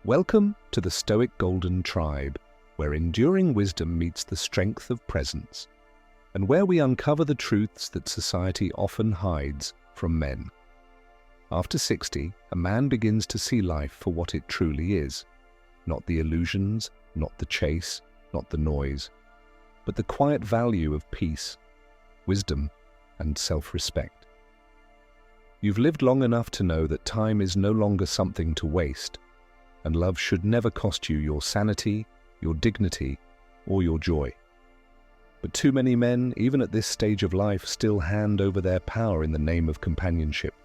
Welcome to the Stoic Golden Tribe, where enduring wisdom meets the strength of presence, and where we uncover the truths that society often hides from men. After 60, a man begins to see life for what it truly is. Not the illusions, not the chase, not the noise, but the quiet value of peace, wisdom, and self-respect. You've lived long enough to know that time is no longer something to waste, and love should never cost you your sanity, your dignity, or your joy. But too many men, even at this stage of life, still hand over their power in the name of companionship.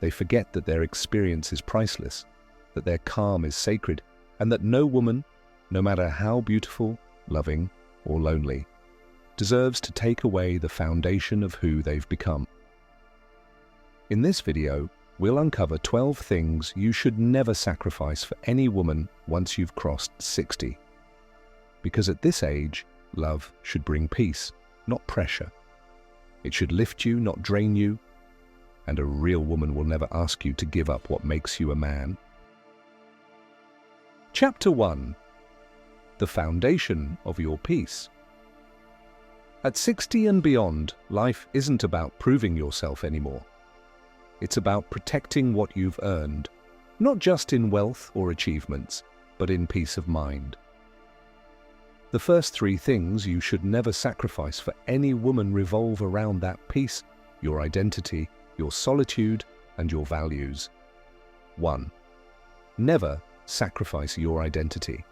They forget that their experience is priceless, that their calm is sacred, and that no woman, no matter how beautiful, loving, or lonely, deserves to take away the foundation of who they've become. In this video, we'll uncover 12 things you should never sacrifice for any woman once you've crossed 60. Because at this age, love should bring peace, not pressure. It should lift you, not drain you, and a real woman will never ask you to give up what makes you a man. Chapter 1. The foundation of your peace. At 60 and beyond, life isn't about proving yourself anymore. It's about protecting what you've earned, not just in wealth or achievements, but in peace of mind. The first 3 things you should never sacrifice for any woman revolve around that peace, your identity, your solitude, and your values. 1. Never sacrifice your identity.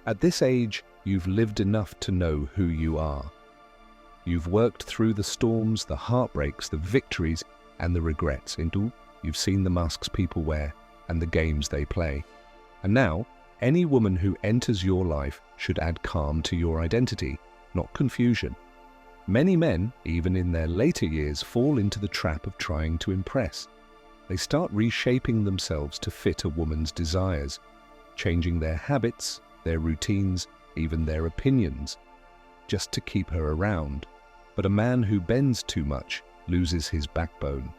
At this age, you've lived enough to know who you are. You've worked through the storms, the heartbreaks, the victories, and the regrets. You've seen the masks people wear and the games they play. And now, any woman who enters your life should add calm to your identity, not confusion. Many men, even in their later years, fall into the trap of trying to impress. They start reshaping themselves to fit a woman's desires, changing their habits, their routines, even their opinions, just to keep her around. But a man who bends too much loses his backbone.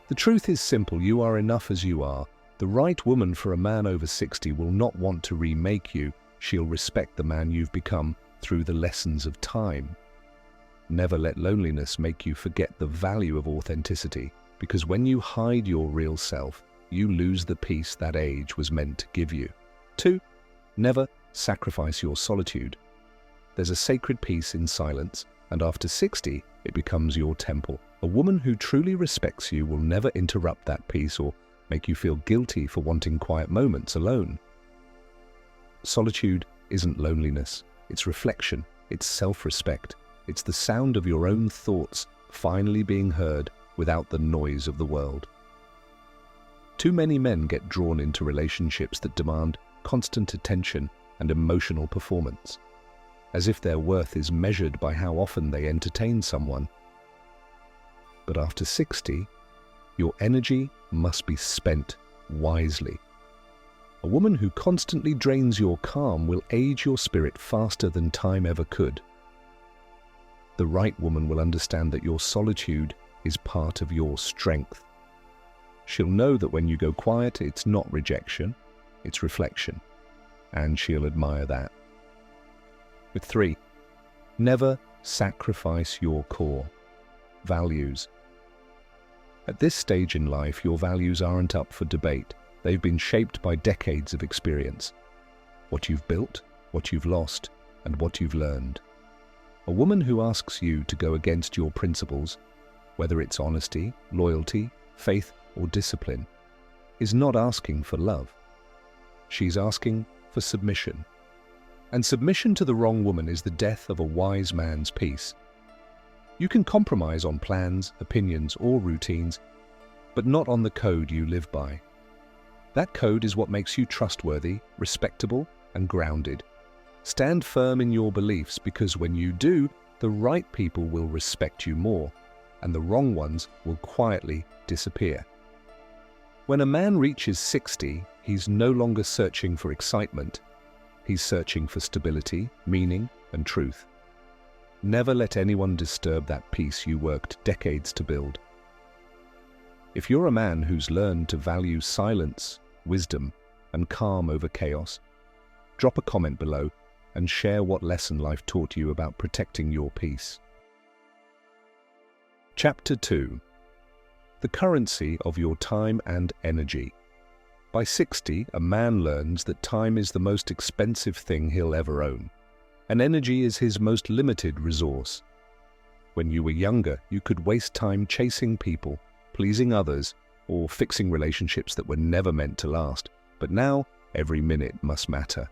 The truth is simple: you are enough as you are. The right woman for a man over 60 will not want to remake you. She'll respect the man you've become through the lessons of time. Never let loneliness make you forget the value of authenticity, because when you hide your real self, you lose the peace that age was meant to give you. 2. Never sacrifice your solitude. There's a sacred peace in silence, and after 60, it becomes your temple. A woman who truly respects you will never interrupt that peace or make you feel guilty for wanting quiet moments alone. Solitude isn't loneliness, it's reflection, it's self-respect. It's the sound of your own thoughts finally being heard without the noise of the world. Too many men get drawn into relationships that demand constant attention and emotional performance, as if their worth is measured by how often they entertain someone. But after 60, your energy must be spent wisely. A woman who constantly drains your calm will age your spirit faster than time ever could. The right woman will understand that your solitude is part of your strength. She'll know that when you go quiet, it's not rejection, it's reflection, and she'll admire that. With 3, never sacrifice your core values. At this stage in life, your values aren't up for debate. They've been shaped by decades of experience. What you've built, what you've lost, and what you've learned. A woman who asks you to go against your principles, whether it's honesty, loyalty, faith, or discipline, is not asking for love. She's asking for submission. And submission to the wrong woman is the death of a wise man's peace. You can compromise on plans, opinions, or routines, but not on the code you live by. That code is what makes you trustworthy, respectable, and grounded. Stand firm in your beliefs, because when you do, the right people will respect you more, and the wrong ones will quietly disappear. When a man reaches 60, he's no longer searching for excitement. He's searching for stability, meaning, and truth. Never let anyone disturb that peace you worked decades to build. If you're a man who's learned to value silence, wisdom, and calm over chaos? Drop a comment below and share what lesson life taught you about protecting your peace. Chapter 2. The currency of your time and energy. By 60, a man learns that time is the most expensive thing he'll ever own, and energy is his most limited resource. When you were younger, you could waste time chasing people, pleasing others, or fixing relationships that were never meant to last, but now every minute must matter.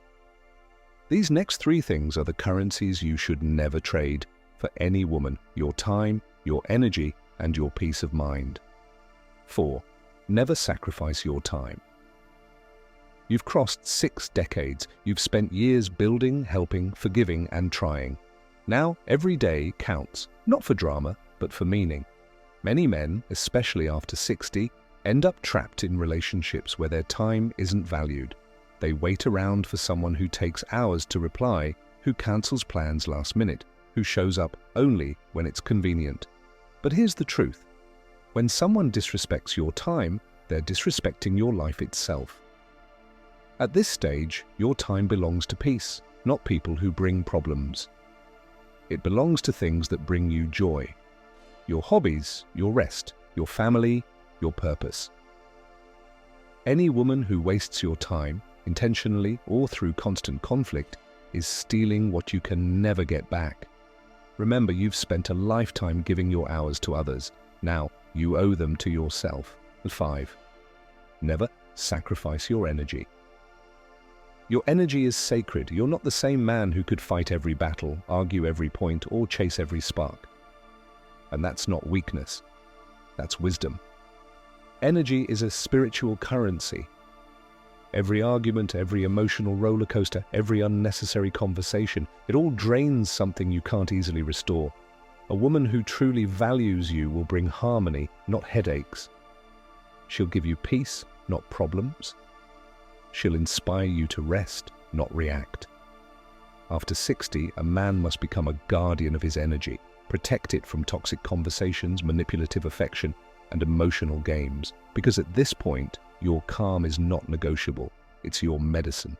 These next 3 things are the currencies you should never trade for any woman: your time, your energy, and your peace of mind. 4. Never sacrifice your time. You've crossed 6 decades. You've spent years building, helping, forgiving, and trying. Now, every day counts, not for drama, but for meaning. Many men, especially after 60, end up trapped in relationships where their time isn't valued. They wait around for someone who takes hours to reply, who cancels plans last minute, who shows up only when it's convenient. But here's the truth. When someone disrespects your time, they're disrespecting your life itself. At this stage, your time belongs to peace, not people who bring problems. It belongs to things that bring you joy. Your hobbies, your rest, your family, your purpose. Any woman who wastes your time, intentionally or through constant conflict, is stealing what you can never get back. Remember, you've spent a lifetime giving your hours to others. Now, you owe them to yourself. 5. Never sacrifice your energy. Your energy is sacred. You're not the same man who could fight every battle, argue every point, or chase every spark. And that's not weakness. That's wisdom. Energy is a spiritual currency. Every argument, every emotional roller coaster, every unnecessary conversation, it all drains something you can't easily restore. A woman who truly values you will bring harmony, not headaches. She'll give you peace, not problems. She'll inspire you to rest, not react. After 60, a man must become a guardian of his energy, protect it from toxic conversations, manipulative affection, and emotional games. Because at this point, your calm is not negotiable. It's your medicine.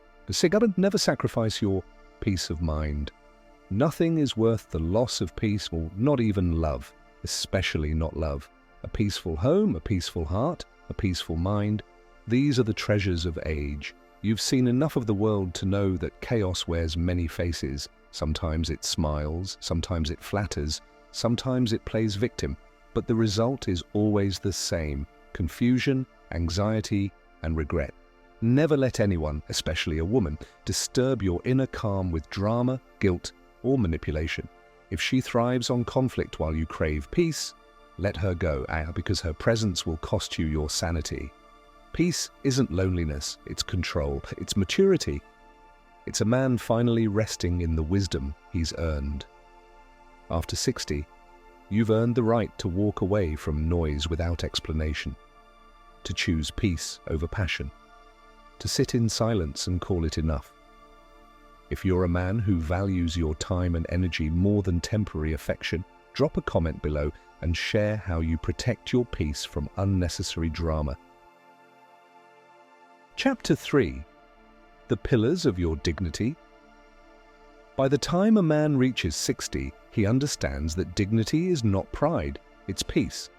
Never sacrifice your peace of mind. Nothing is worth the loss of peace, or not even love, especially not love. A peaceful home, a peaceful heart, a peaceful mind. These are the treasures of age. You've seen enough of the world to know that chaos wears many faces. Sometimes it smiles, sometimes it flatters, sometimes it plays victim. But the result is always the same: confusion, anxiety, and regret. Never let anyone, especially a woman, disturb your inner calm with drama, guilt, or manipulation. If she thrives on conflict while you crave peace, let her go, because her presence will cost you your sanity. Peace isn't loneliness, it's control, it's maturity. It's a man finally resting in the wisdom he's earned. After 60, you've earned the right to walk away from noise without explanation, to choose peace over passion, to sit in silence and call it enough. If you're a man who values your time and energy more than temporary affection, drop a comment below and share how you protect your peace from unnecessary drama. Chapter 3. The Pillars of Your Dignity. By the time a man reaches 60, he understands that dignity is not pride, it's peace.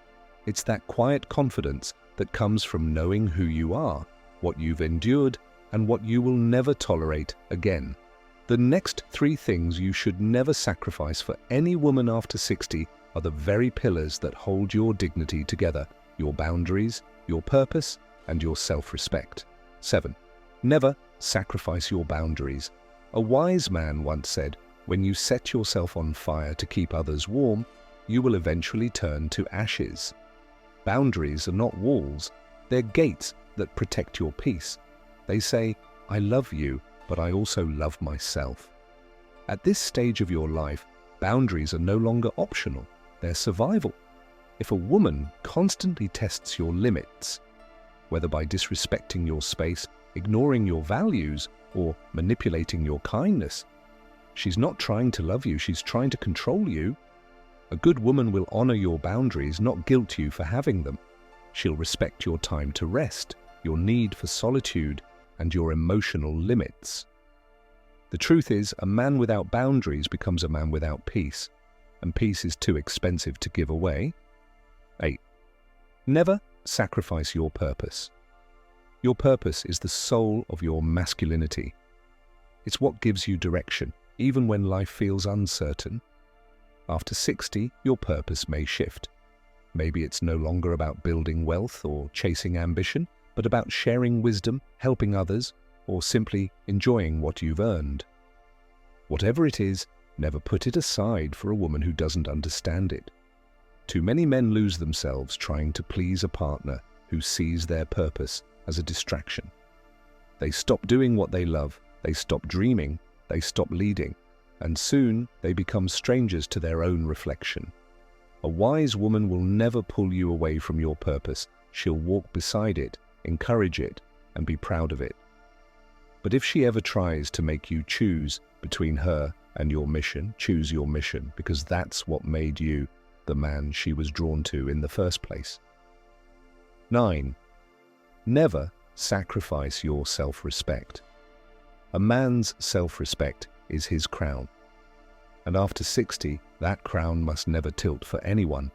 It's that quiet confidence that comes from knowing who you are, what you've endured, and what you will never tolerate again. The next 3 things you should never sacrifice for any woman after 60 are the very pillars that hold your dignity together: your boundaries, your purpose, and your self-respect. 7. Never sacrifice your boundaries. A wise man once said, "When you set yourself on fire to keep others warm, you will eventually turn to ashes." Boundaries are not walls, they're gates that protect your peace. They say, "I love you, but I also love myself." At this stage of your life, boundaries are no longer optional, they're survival. If a woman constantly tests your limits, whether by disrespecting your space, ignoring your values, or manipulating your kindness, she's not trying to love you, she's trying to control you. A good woman will honor your boundaries, not guilt you for having them. She'll respect your time to rest, your need for solitude, and your emotional limits. The truth is, a man without boundaries becomes a man without peace, and peace is too expensive to give away. 8. Never sacrifice your purpose. Your purpose is the soul of your masculinity. It's what gives you direction, even when life feels uncertain. After 60, your purpose may shift. Maybe it's no longer about building wealth or chasing ambition, but about sharing wisdom, helping others, or simply enjoying what you've earned. Whatever it is, never put it aside for a woman who doesn't understand it. Too many men lose themselves trying to please a partner who sees their purpose as a distraction. They stop doing what they love, they stop dreaming, they stop leading, and soon they become strangers to their own reflection. A wise woman will never pull you away from your purpose. She'll walk beside it, encourage it, and be proud of it. But if she ever tries to make you choose between her and your mission, choose your mission, because that's what made you the man she was drawn to in the first place. 9. Never sacrifice your self-respect. A man's self-respect is his crown, and after 60, that crown must never tilt for anyone.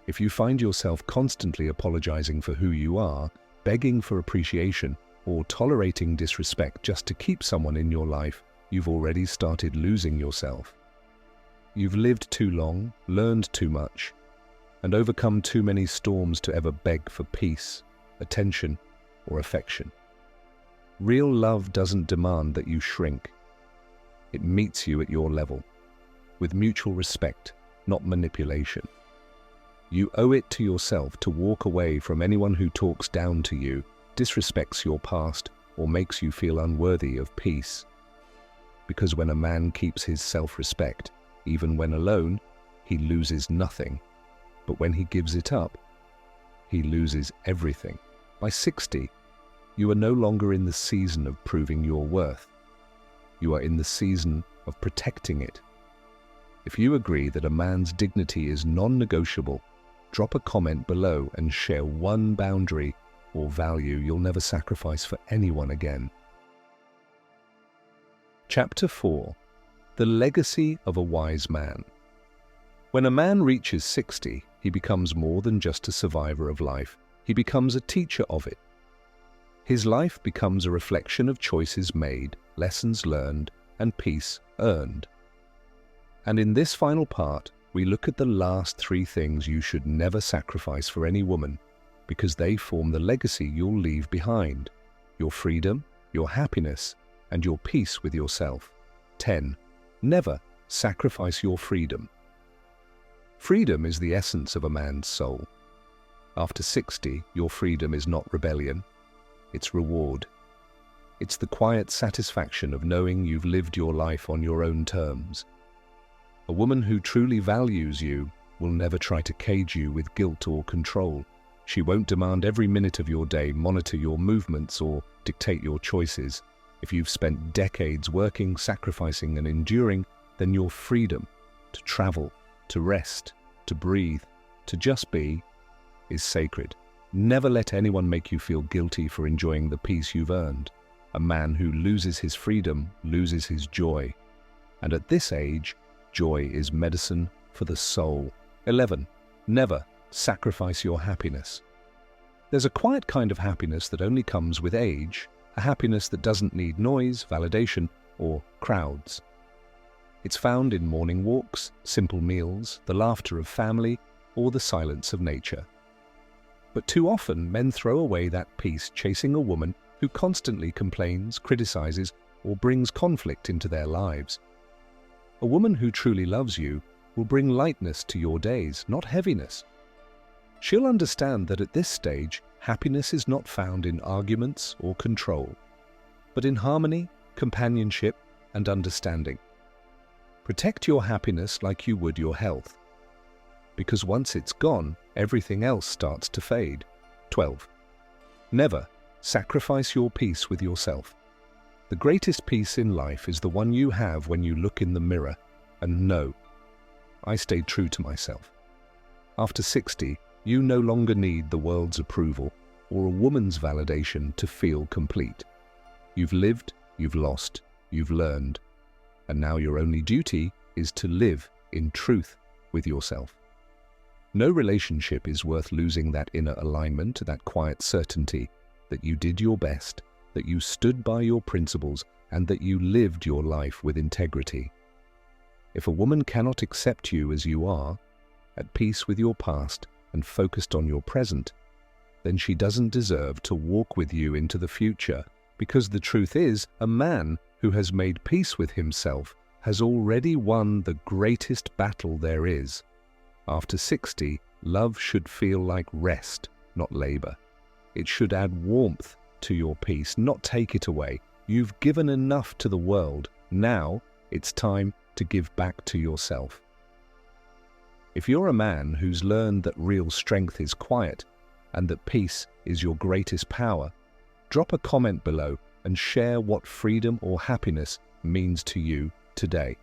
If you find yourself constantly apologizing for who you are, begging for appreciation, or tolerating disrespect just to keep someone in your life, you've already started losing yourself. You've lived too long, learned too much, and overcome too many storms to ever beg for peace, attention, or affection. Real love doesn't demand that you shrink. It meets you at your level, with mutual respect, not manipulation. You owe it to yourself to walk away from anyone who talks down to you, disrespects your past, or makes you feel unworthy of peace. Because when a man keeps his self-respect, even when alone, he loses nothing. But when he gives it up, he loses everything. By 60, you are no longer in the season of proving your worth. You are in the season of protecting it. If you agree that a man's dignity is non-negotiable, drop a comment below and share one boundary or value you'll never sacrifice for anyone again. Chapter 4. The Legacy of a Wise Man. When a man reaches 60, he becomes more than just a survivor of life. He becomes a teacher of it. His life becomes a reflection of choices made, lessons learned, and peace earned. And in this final part, we look at the last 3 things you should never sacrifice for any woman, because they form the legacy you'll leave behind: your freedom, your happiness, and your peace with yourself. 10. Never sacrifice your freedom. Freedom is the essence of a man's soul. After 60, your freedom is not rebellion, it's reward. It's the quiet satisfaction of knowing you've lived your life on your own terms. A woman who truly values you will never try to cage you with guilt or control. She won't demand every minute of your day, monitor your movements, or dictate your choices. If you've spent decades working, sacrificing, and enduring, then your freedom to travel, to rest, to breathe, to just be, is sacred. Never let anyone make you feel guilty for enjoying the peace you've earned. A man who loses his freedom loses his joy. And at this age, joy is medicine for the soul. 11. Never sacrifice your happiness. There's a quiet kind of happiness that only comes with age, a happiness that doesn't need noise, validation, or crowds. It's found in morning walks, simple meals, the laughter of family, or the silence of nature. But too often, men throw away that peace chasing a woman who constantly complains, criticizes, or brings conflict into their lives. A woman who truly loves you will bring lightness to your days, not heaviness. She'll understand that at this stage, happiness is not found in arguments or control, but in harmony, companionship, and understanding. Protect your happiness like you would your health, because once it's gone, everything else starts to fade. 12. Never sacrifice your peace with yourself. The greatest peace in life is the one you have when you look in the mirror and know, I stayed true to myself. After 60, you no longer need the world's approval or a woman's validation to feel complete. You've lived, you've lost, you've learned, and now your only duty is to live in truth with yourself. No relationship is worth losing that inner alignment, that quiet certainty that you did your best, that you stood by your principles, and that you lived your life with integrity. If a woman cannot accept you as you are, at peace with your past and focused on your present, then she doesn't deserve to walk with you into the future, because the truth is, a man who has made peace with himself has already won the greatest battle there is. After 60, love should feel like rest, not labor. It should add warmth to your peace, not take it away. You've given enough to the world. Now it's time to give back to yourself. If you're a man who's learned that real strength is quiet and that peace is your greatest power, drop a comment below and share what freedom or happiness means to you today.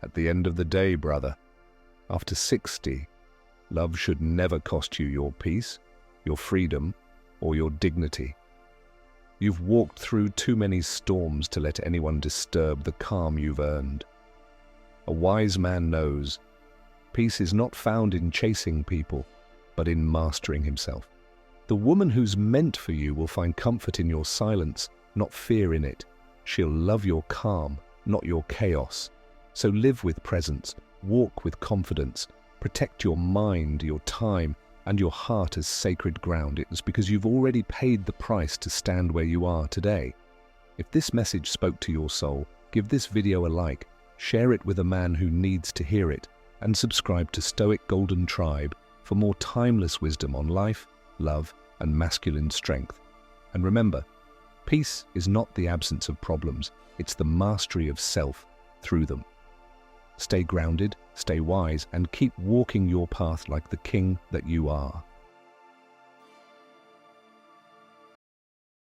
At the end of the day, brother, after 60, love should never cost you your peace, your freedom, or your dignity. You've walked through too many storms to let anyone disturb the calm you've earned. A wise man knows peace is not found in chasing people, but in mastering himself. The woman who's meant for you will find comfort in your silence, not fear in it. She'll love your calm, not your chaos. So live with presence, walk with confidence, protect your mind, your time, and your heart as sacred ground. It's because you've already paid the price to stand where you are today. If this message spoke to your soul, give this video a like, share it with a man who needs to hear it, and subscribe to Stoic Golden Tribe for more timeless wisdom on life, love, and masculine strength. And remember, peace is not the absence of problems, it's the mastery of self through them. Stay grounded, stay wise, and keep walking your path like the king that you are.